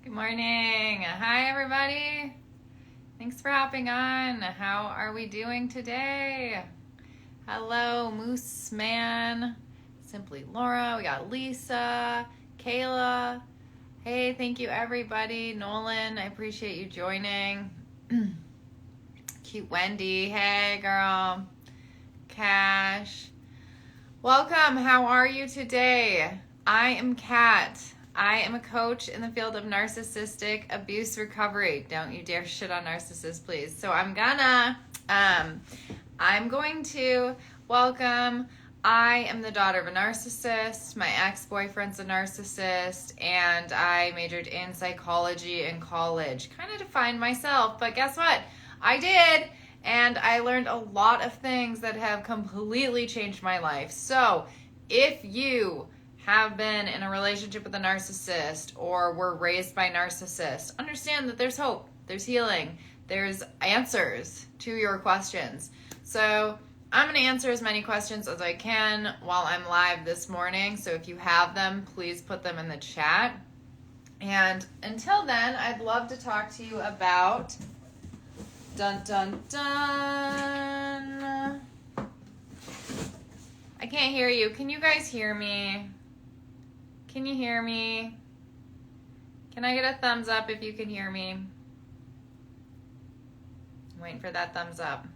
Good morning. Hi, everybody. Thanks for hopping on. How are we doing today? Hello, Moose Man, Simply Laura. We got Lisa, Kayla. Hey, thank you, everybody. Nolan, I appreciate you joining. Cute Wendy. Hey, girl. Cash. Welcome. How are you today? I am Kat. I am a coach in the field of narcissistic abuse recovery. Don't you dare shit on narcissists, please. So I'm going to welcome. I am the daughter of a narcissist. My ex-boyfriend's a narcissist, and I majored in psychology in college. Kind of to find myself, but guess what? I did, and I learned a lot of things that have completely changed my life. So if you have been in a relationship with a narcissist or were raised by narcissists, understand that there's hope, there's healing, there's answers to your questions. So I'm going to answer as many questions as I can while I'm live this morning. So if you have them, please put them in the chat. And until then, I'd love to talk to you about dun dun dun. I can't hear you. Can you guys hear me? Can you hear me? Can I get a thumbs up if you can hear me? I'm waiting for that thumbs up.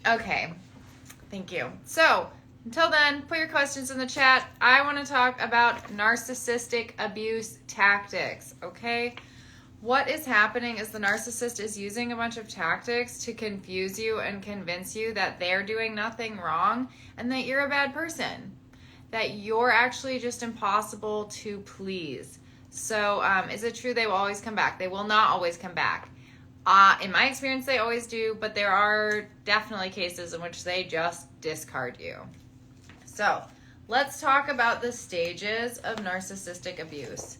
Okay, thank you. So, until then, put your questions in the chat. I want to talk about narcissistic abuse tactics, okay? What is happening is the narcissist is using a bunch of tactics to confuse you and convince you that they're doing nothing wrong and that you're a bad person, that you're actually just impossible to please. So is it true they will always come back? They will not always come back. In my experience, they always do, but there are definitely cases in which they just discard you. So let's talk about the stages of narcissistic abuse.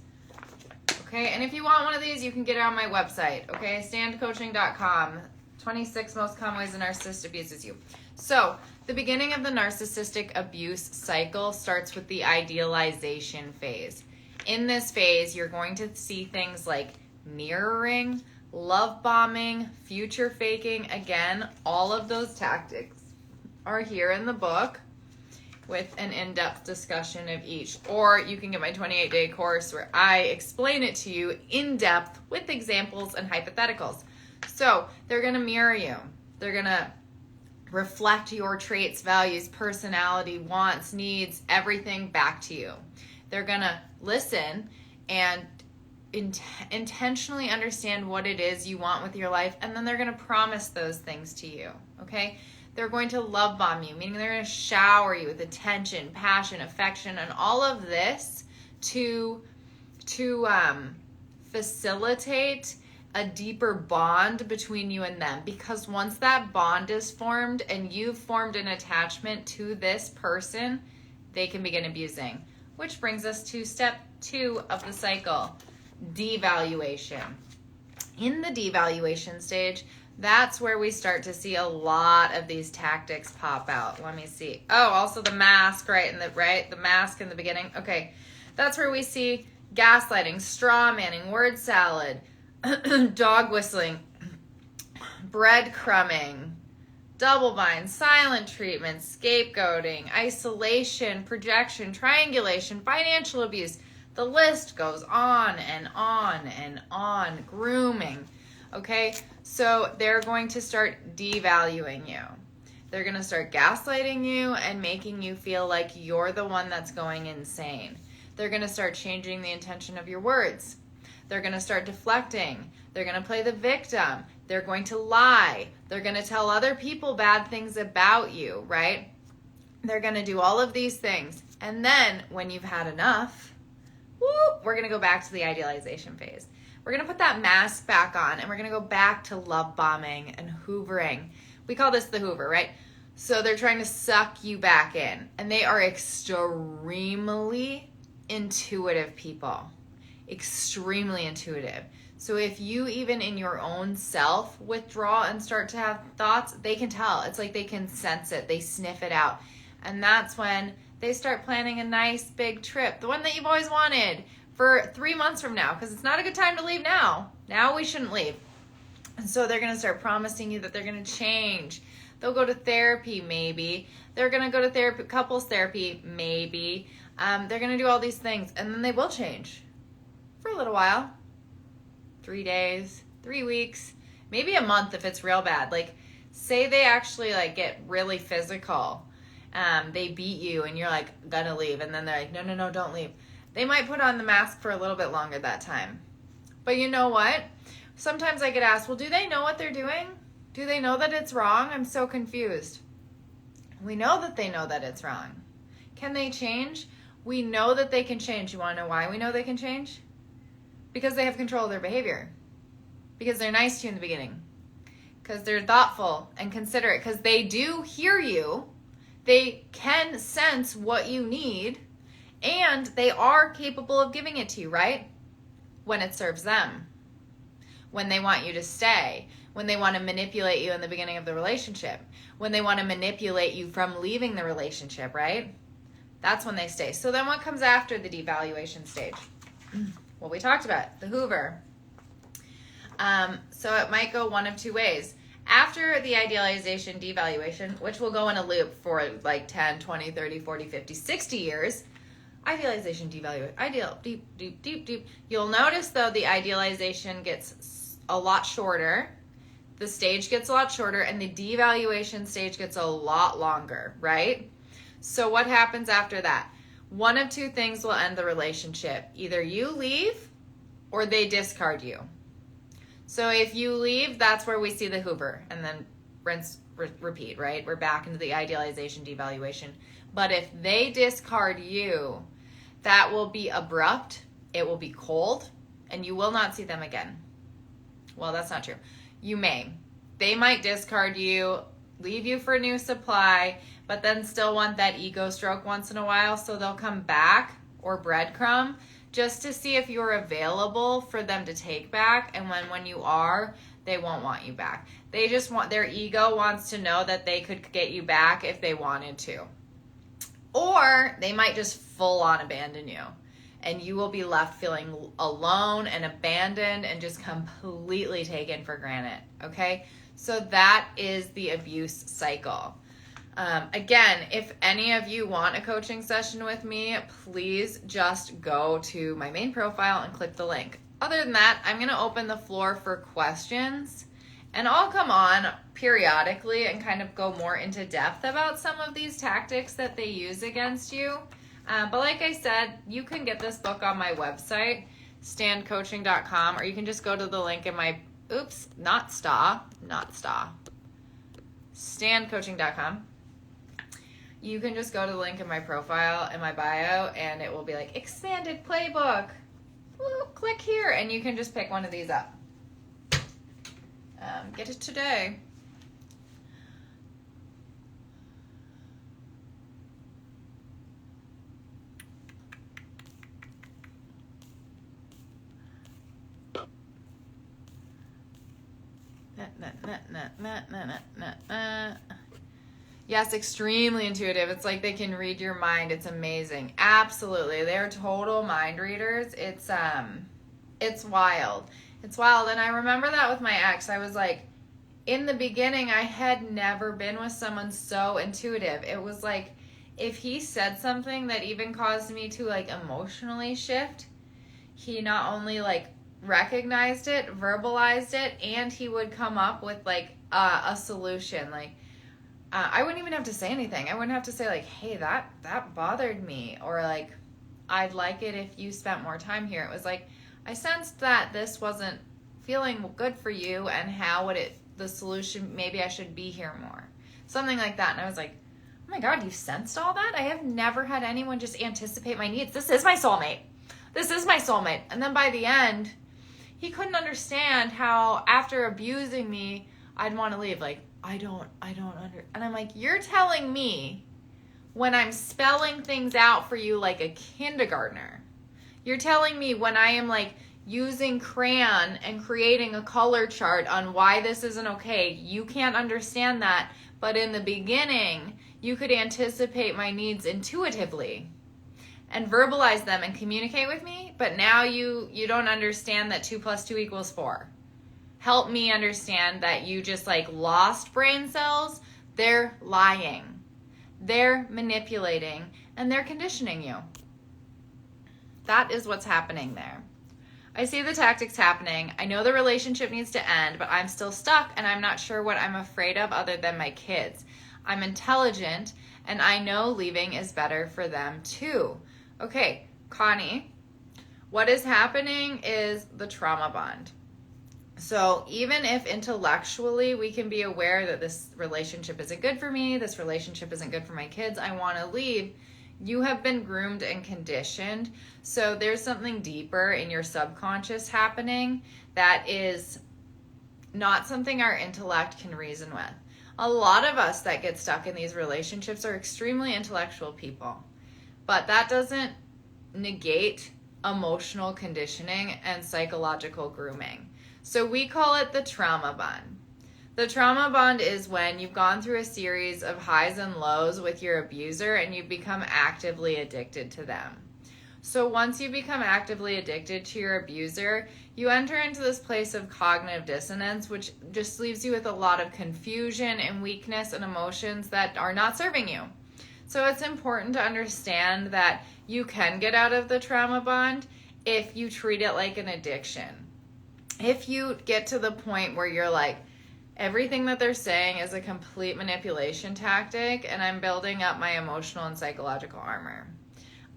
Okay, and if you want one of these, you can get it on my website, okay, standcoaching.com, 26 most common ways a narcissist abuses you. So, the beginning of the narcissistic abuse cycle starts with the idealization phase. In this phase, you're going to see things like mirroring, love bombing, future faking. Again, all of those tactics are here in the book with an in-depth discussion of each. Or you can get my 28-day course where I explain it to you in depth with examples and hypotheticals. So they're going to mirror you. They're going to reflect your traits, values, personality, wants, needs, everything back to you. They're going to listen and intentionally understand what it is you want with your life, and then they're going to promise those things to you, okay? They're going to love bomb you, meaning they're going to shower you with attention, passion, affection, and all of this to facilitate a deeper bond between you and them. Because once that bond is formed and you've formed an attachment to this person, they can begin abusing. Which brings us to step 2 of the cycle, devaluation. In the devaluation stage, that's where we start to see a lot of these tactics pop out. Let me see. Oh, also the mask, the mask in the beginning. Okay, that's where we see gaslighting, straw manning, word salad, dog whistling, breadcrumbing, double bind, silent treatment, scapegoating, isolation, projection, triangulation, financial abuse. The list goes on and on and on. Grooming. Okay, so they're going to start devaluing you. They're going to start gaslighting you and making you feel like you're the one that's going insane. They're going to start changing the intention of your words. They're going to start deflecting. They're going to play the victim. They're going to lie. They're going to tell other people bad things about you, right? They're going to do all of these things. And then when you've had enough, we're going to go back to the idealization phase. We're going to put that mask back on, and we're going to go back to love bombing and hoovering. We call this the hoover, right? So they're trying to suck you back in, and they are extremely intuitive people. Extremely intuitive. So if you even in your own self withdraw and start to have thoughts, they can tell. It's like they can sense it. They sniff it out. And that's when they start planning a nice big trip, the one that you've always wanted, for 3 months from now, because it's not a good time to leave now. Now we shouldn't leave. And so they're going to start promising you that they're going to change. They'll go to therapy, maybe. They're going to go to therapy, couples therapy, maybe. They're going to do all these things, and then they will change for a little while. 3 days, 3 weeks, maybe a month if it's real bad. Like, say they actually like get really physical. They beat you and you're like, gonna leave. And then they're like, no, don't leave. They might put on the mask for a little bit longer that time. But you know what? Sometimes I get asked, well, do they know what they're doing? Do they know that it's wrong? I'm so confused. We know that they know that it's wrong. Can they change? We know that they can change. You want to know why we know they can change? Because they have control of their behavior. Because they're nice to you in the beginning. Because they're thoughtful and considerate. Because they do hear you. They can sense what you need. And they are capable of giving it to you, right? When it serves them. When they want you to stay. When they want to manipulate you in the beginning of the relationship. When they want to manipulate you from leaving the relationship, right? That's when they stay. So then what comes after the devaluation stage? Well, we talked about it, the Hoover. So it might go one of two ways. After the idealization, devaluation, which will go in a loop for like 10, 20, 30, 40, 50, 60 years, idealization, devaluation, ideal, deep. You'll notice, though, the idealization gets a lot shorter. The stage gets a lot shorter, and the devaluation stage gets a lot longer, right? So what happens after that? One of two things will end the relationship. Either you leave or they discard you. So if you leave, that's where we see the Hoover, and then rinse, repeat, right? We're back into the idealization, devaluation. But if they discard you, that will be abrupt, it will be cold, and you will not see them again. Well, that's not true. You may. They might discard you, leave you for a new supply, but then still want that ego stroke once in a while, so they'll come back or breadcrumb just to see if you're available for them to take back, and when you are, they won't want you back. They just want, their ego wants to know that they could get you back if they wanted to. Or they might just full on abandon you, and you will be left feeling alone and abandoned and just completely taken for granted, okay? So that is the abuse cycle. Again, if any of you want a coaching session with me, please just go to my main profile and click the link. Other than that, I'm going to open the floor for questions, and I'll come on periodically and kind of go more into depth about some of these tactics that they use against you. But like I said, you can get this book on my website, standcoaching.com, or you can just go to the link in my, standcoaching.com. You can just go to the link in my profile, in my bio, and it will be like, expanded playbook. Woo, click here, and you can just pick one of these up. Get it today. Yes, extremely intuitive. It's like they can read your mind. It's amazing. Absolutely. They're total mind readers. It's wild. It's wild. And I remember that with my ex. I was like, in the beginning, I had never been with someone so intuitive. It was like, if he said something that even caused me to like emotionally shift, he not only like recognized it, verbalized it, and he would come up with like a solution. Like, I wouldn't even have to say anything. I wouldn't have to say like, hey, that bothered me, or like, I'd like it if you spent more time here. It was like, I sensed that this wasn't feeling good for you, and how would the solution, maybe I should be here more. Something like that. And I was like, oh my God, you sensed all that? I have never had anyone just anticipate my needs. This is my soulmate. This is my soulmate. And then by the end, he couldn't understand how after abusing me, I'd want to leave. Like, I don't and I'm like, you're telling me when I'm spelling things out for you like a kindergartner. You're telling me when I am like using crayon and creating a color chart on why this isn't okay, you can't understand that. But in the beginning, you could anticipate my needs intuitively and verbalize them and communicate with me, but now you don't understand that 2 + 2 = 4. Help me understand that you just like lost brain cells. They're lying. They're manipulating, and they're conditioning you. That is what's happening there. I see the tactics happening. I know the relationship needs to end, but I'm still stuck and I'm not sure what I'm afraid of other than my kids. I'm intelligent and I know leaving is better for them too. Okay, Connie, what is happening is the trauma bond. So even if intellectually we can be aware that this relationship isn't good for me, this relationship isn't good for my kids, I want to leave, you have been groomed and conditioned. So there's something deeper in your subconscious happening that is not something our intellect can reason with. A lot of us that get stuck in these relationships are extremely intellectual people, but that doesn't negate emotional conditioning and psychological grooming. So we call it the trauma bond. The trauma bond is when you've gone through a series of highs and lows with your abuser and you become actively addicted to them. So once you become actively addicted to your abuser, you enter into this place of cognitive dissonance, which just leaves you with a lot of confusion and weakness and emotions that are not serving you. So it's important to understand that you can get out of the trauma bond if you treat it like an addiction. If you get to the point where you're like, everything that they're saying is a complete manipulation tactic and I'm building up my emotional and psychological armor.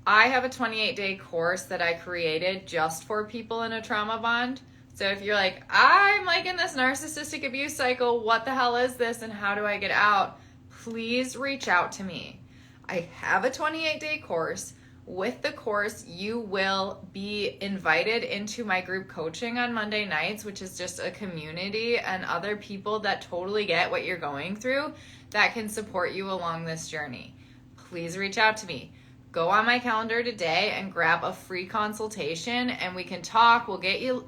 I have a 28-day course that I created just for people in a trauma bond. So if you're like, I'm like in this narcissistic abuse cycle, what the hell is this and how do I get out? Please reach out to me. I have a 28-day course. With the course, you will be invited into my group coaching on Monday nights, which is just a community and other people that totally get what you're going through that can support you along this journey. Please reach out to me. Go on my calendar today and grab a free consultation and we can talk. We'll get you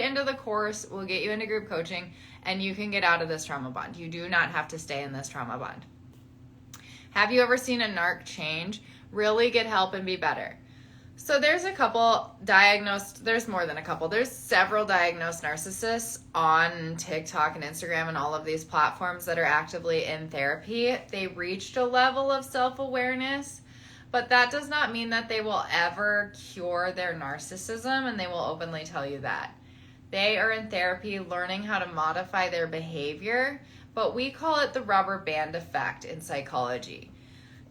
into the course, we'll get you into group coaching, and you can get out of this trauma bond. You do not have to stay in this trauma bond. Have you ever seen a narc change? Really get help and be better. So there's a couple diagnosed, there's more than a couple, there's several diagnosed narcissists on TikTok and Instagram and all of these platforms that are actively in therapy. They reached a level of self-awareness, but that does not mean that they will ever cure their narcissism, and they will openly tell you that. They are in therapy learning how to modify their behavior, but we call it the rubber band effect in psychology.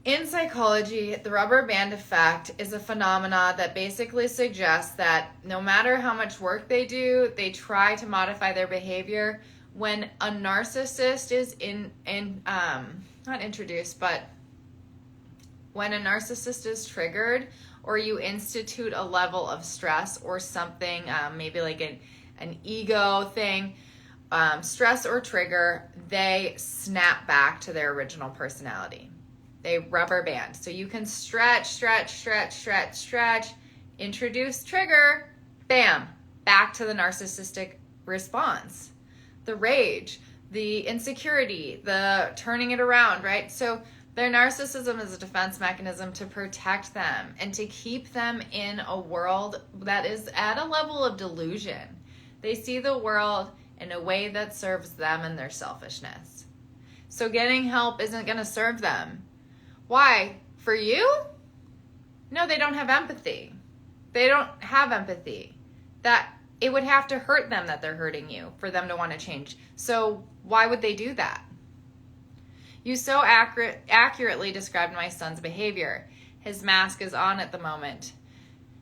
In psychology, the rubber band effect is a phenomena that basically suggests that no matter how much work they do, they try to modify their behavior. When a narcissist is not introduced, but when a narcissist is triggered or you institute a level of stress or something, maybe like an ego thing, stress or trigger, they snap back to their original personality. They rubber band. So you can stretch, introduce trigger, bam, back to the narcissistic response. The rage, the insecurity, the turning it around, right? So their narcissism is a defense mechanism to protect them and to keep them in a world that is at a level of delusion. They see the world in a way that serves them and their selfishness. So getting help isn't going to serve them. Why? For you? No, they don't have empathy. They don't have empathy. That it would have to hurt them that they're hurting you for them to want to change. So why would they do that? You so accurately described my son's behavior. His mask is on at the moment.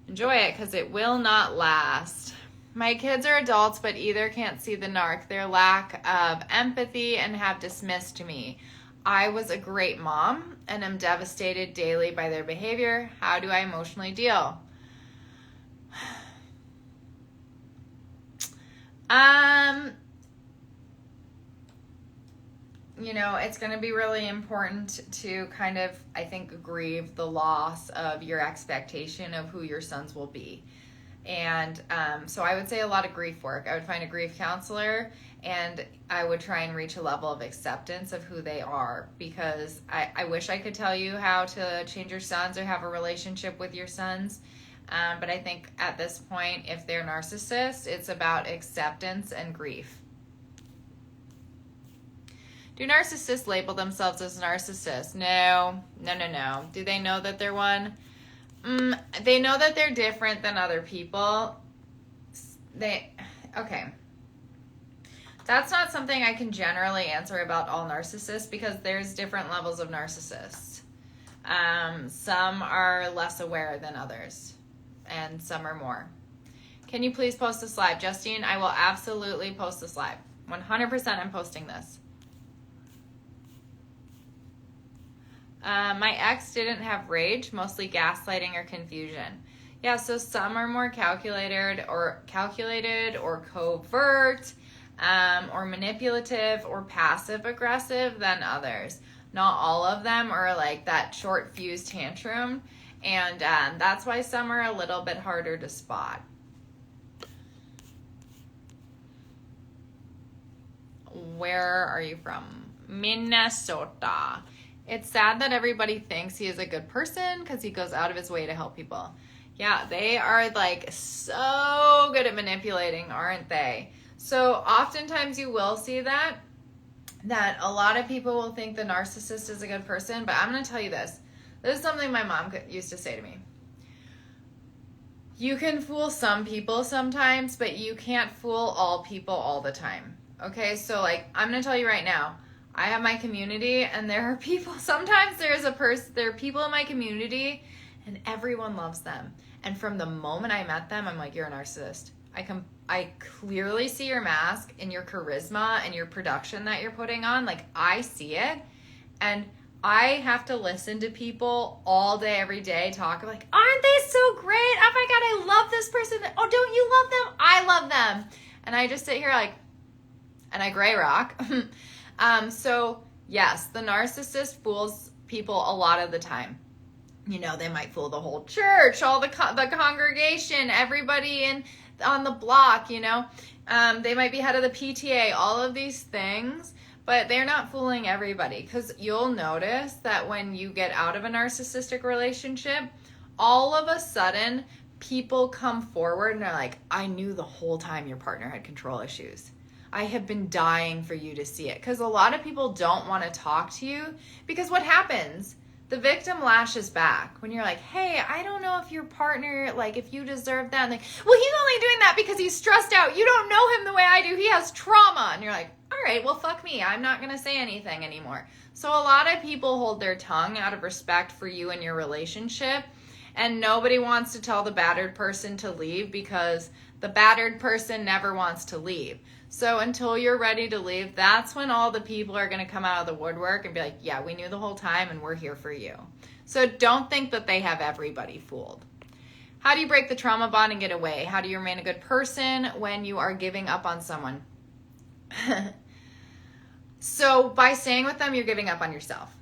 Enjoy it because it will not last. My kids are adults, but either can't see the narc, their lack of empathy, and have dismissed me. I was a great mom and am devastated daily by their behavior. How do I emotionally deal? It's going to be really important to kind of, I think, grieve the loss of your expectation of who your sons will be. And so I would say a lot of grief work. I would find a grief counselor And I would try and reach a level of acceptance of who they are, because I wish I could tell you how to change your sons or have a relationship with your sons. But I think at this point, if they're narcissists, it's about acceptance and grief. Do narcissists label themselves as narcissists? No. Do they know that they're one? They know that they're different than other people. Okay. That's not something I can generally answer about all narcissists, because there's different levels of narcissists. Some are less aware than others, and some are more. Can you please post this live? Justine, I will absolutely post this live. 100% I'm posting this. My ex didn't have rage, mostly gaslighting or confusion. Yeah, so some are more calculated or covert, or manipulative or passive aggressive than others. Not all of them are like that short fuse tantrum, and that's why some are a little bit harder to spot. Where are you from? Minnesota. It's sad that everybody thinks he is a good person because he goes out of his way to help people. Yeah, they are like so good at manipulating, aren't they? So oftentimes you will see that a lot of people will think the narcissist is a good person, but I'm going to tell you this. This is something my mom used to say to me. You can fool some people sometimes, but you can't fool all people all the time. Okay, so like I'm going to tell you right now, I have my community, and there are people, sometimes there are people in my community and everyone loves them. And from the moment I met them, I'm like, you're a narcissist. I clearly see your mask and your charisma and your production that you're putting on. Like, I see it. And I have to listen to people all day, every day, talk like, aren't they so great? Oh my God, I love this person. Oh, don't you love them? I love them. And I just sit here like, and I gray rock. So yes, the narcissist fools people a lot of the time. You know, they might fool the whole church, all the congregation, everybody on the block, you know. They might be head of the PTA, all of these things, but they're not fooling everybody, because you'll notice that when you get out of a narcissistic relationship, all of a sudden people come forward and they're like, I knew the whole time your partner had control issues. I have been dying for you to see it. Because a lot of people don't want to talk to you, because what happens? The victim lashes back when you're like, hey, I don't know if your partner, like, if you deserve that. And like, well, he's only doing that because he's stressed out. You don't know him the way I do. He has trauma. And you're like, all right, well, fuck me. I'm not going to say anything anymore. So a lot of people hold their tongue out of respect for you and your relationship. And nobody wants to tell the battered person to leave, because the battered person never wants to leave. So until you're ready to leave, that's when all the people are going to come out of the woodwork and be like, yeah, we knew the whole time and we're here for you. So don't think that they have everybody fooled. How do you break the trauma bond and get away? How do you remain a good person when you are giving up on someone? So by staying with them, you're giving up on yourself.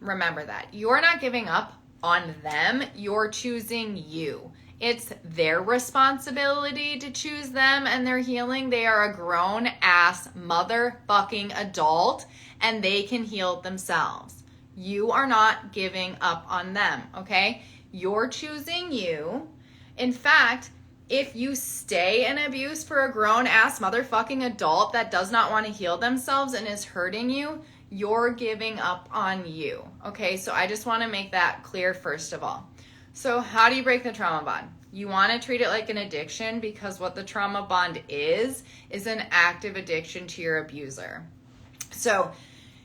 Remember that. You're not giving up on them. You're choosing you. It's their responsibility to choose them and their healing. They are a grown-ass motherfucking adult, and they can heal themselves. You are not giving up on them, okay? You're choosing you. In fact, if you stay in abuse for a grown-ass motherfucking adult that does not want to heal themselves and is hurting you, you're giving up on you, okay? So I just want to make that clear first of all. So how do you break the trauma bond? You want to treat it like an addiction, because what the trauma bond is an active addiction to your abuser. So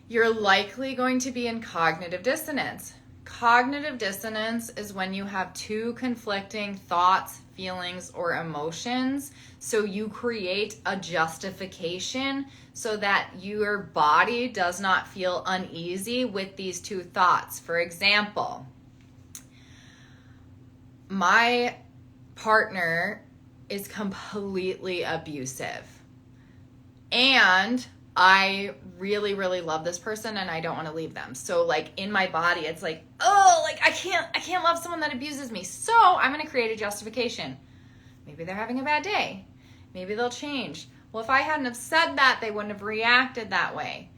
you're likely going to be in cognitive dissonance. Cognitive dissonance is when you have two conflicting thoughts, feelings, or emotions. So you create a justification so that your body does not feel uneasy with these two thoughts. For example, my partner is completely abusive, and I really, really love this person and I don't want to leave them. So like in my body, it's like, oh, like I can't love someone that abuses me. So I'm going to create a justification. Maybe they're having a bad day. Maybe they'll change. Well, if I hadn't have said that, they wouldn't have reacted that way.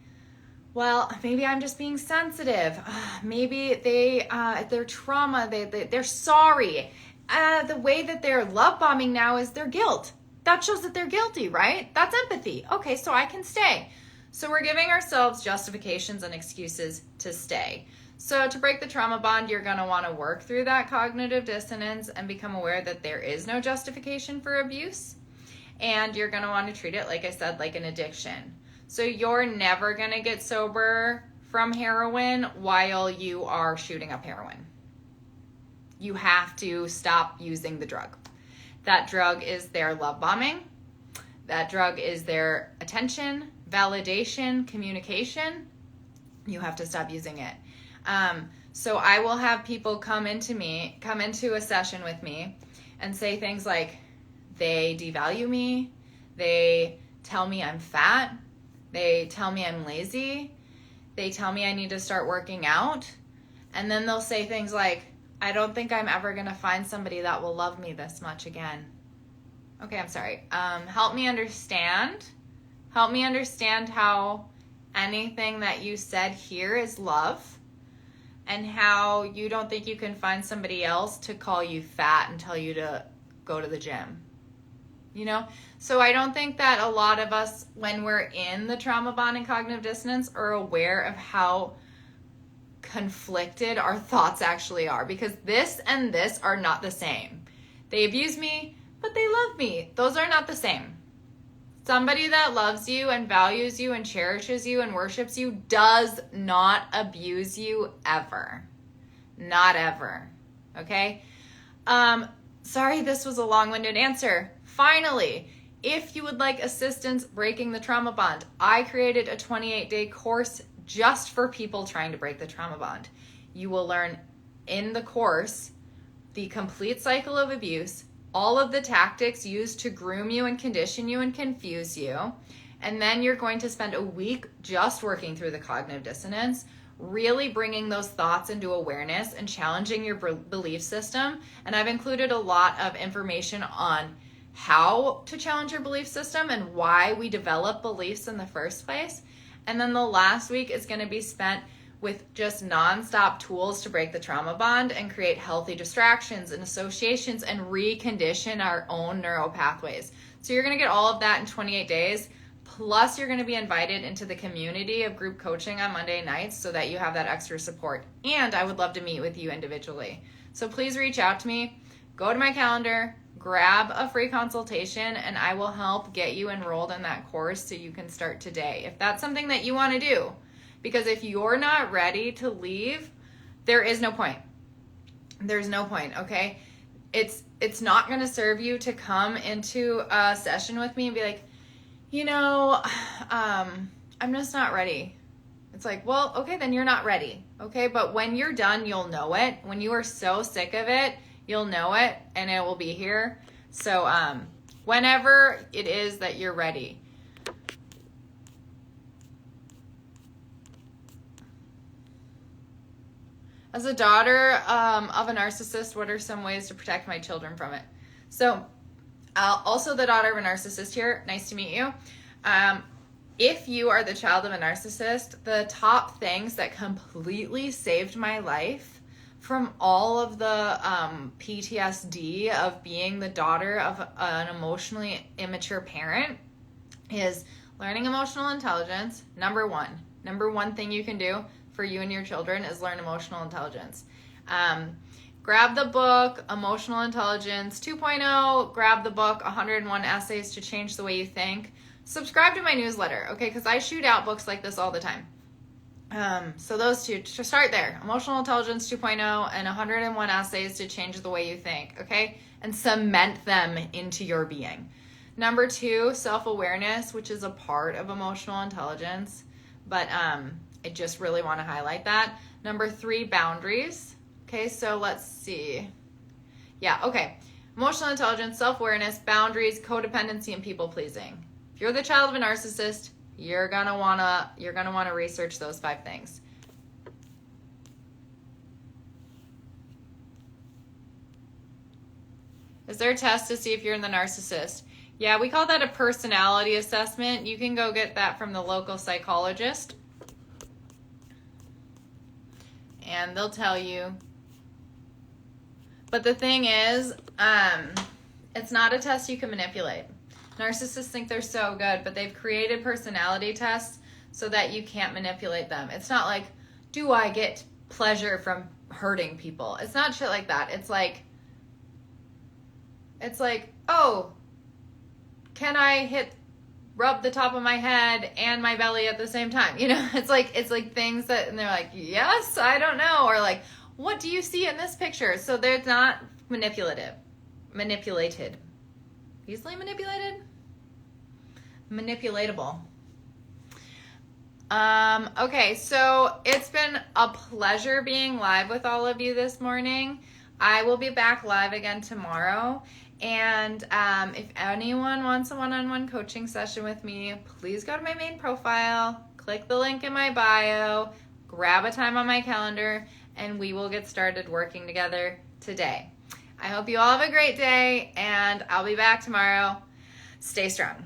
Well, maybe I'm just being sensitive. Maybe their trauma, they're sorry. The way that they're love bombing now is their guilt. That shows that they're guilty, right? That's empathy. Okay, so I can stay. So we're giving ourselves justifications and excuses to stay. So to break the trauma bond, you're going to want to work through that cognitive dissonance and become aware that there is no justification for abuse. And you're going to want to treat it, like I said, like an addiction. So you're never going to get sober from heroin while you are shooting up heroin. You have to stop using the drug. That drug is their love bombing. That drug is their attention, validation, communication. You have to stop using it. So I will have people come into a session with me and say things like, they devalue me, they tell me I'm fat, they tell me I'm lazy, they tell me I need to start working out, and then they'll say things like, I don't think I'm ever going to find somebody that will love me this much again. Okay, I'm sorry. Help me understand. Help me understand how anything that you said here is love, and how you don't think you can find somebody else to call you fat and tell you to go to the gym. You know? So I don't think that a lot of us, when we're in the trauma bond and cognitive dissonance, are aware of how conflicted our thoughts actually are, because this and this are not the same. They abuse me, but they love me. Those are not the same. Somebody that loves you and values you and cherishes you and worships you does not abuse you ever. Not ever. Okay? Sorry, this was a long-winded answer. Finally, if you would like assistance breaking the trauma bond, I created a 28-day course just for people trying to break the trauma bond. You will learn in the course the complete cycle of abuse, all of the tactics used to groom you and condition you and confuse you, and then you're going to spend a week just working through the cognitive dissonance, really bringing those thoughts into awareness and challenging your belief system. And I've included a lot of information on how to challenge your belief system and why we develop beliefs in the first place. And then the last week is going to be spent with just nonstop tools to break the trauma bond and create healthy distractions and associations and recondition our own neural pathways. So you're going to get all of that in 28 days. Plus, you're going to be invited into the community of group coaching on Monday nights so that you have that extra support. And I would love to meet with you individually. So please reach out to me. Go to my calendar, grab a free consultation, and I will help get you enrolled in that course so you can start today, if that's something that you want to do. Because if you're not ready to leave, there is no point. There's no point, okay? It's not going to serve you to come into a session with me and be like, I'm just not ready. It's like, well, okay, then you're not ready, okay? But when you're done, you'll know it. When you are so sick of it, you'll know it, and it will be here. So whenever it is that you're ready. As a daughter of a narcissist, what are some ways to protect my children from it? So, also the daughter of a narcissist here. Nice to meet you. If you are the child of a narcissist, the top things that completely saved my life from all of the PTSD of being the daughter of an emotionally immature parent is learning emotional intelligence. Number one thing you can do for you and your children is learn emotional intelligence. Grab the book, Emotional Intelligence 2.0. Grab the book, 101 Essays to Change the Way You Think. Subscribe to my newsletter, okay? Because I shoot out books like this all the time. So those two, to start there, Emotional Intelligence 2.0 and 101 Essays to Change the Way You Think, okay? And cement them into your being. Number 2, self-awareness, which is a part of emotional intelligence. But I just really want to highlight that. Number 3, boundaries. Okay, so let's see. Yeah, okay. Emotional intelligence, self-awareness, boundaries, codependency, and people-pleasing. If you're the child of a narcissist, you're gonna wanna research those 5 things. Is there a test to see if you're in the narcissist? Yeah, we call that a personality assessment. You can go get that from the local psychologist. And they'll tell you. But the thing is, it's not a test you can manipulate. Narcissists think they're so good, but they've created personality tests so that you can't manipulate them. It's not like, do I get pleasure from hurting people? It's not shit like that. It's like, oh, can I rub the top of my head and my belly at the same time? You know, it's like things that, and they're like, yes, I don't know. Or like, what do you see in this picture? So they're not manipulated. Easily manipulated? Manipulatable. Okay, so it's been a pleasure being live with all of you this morning. I will be back live again tomorrow. And if anyone wants a one-on-one coaching session with me, please go to my main profile, click the link in my bio, grab a time on my calendar, and we will get started working together today. I hope you all have a great day, and I'll be back tomorrow. Stay strong.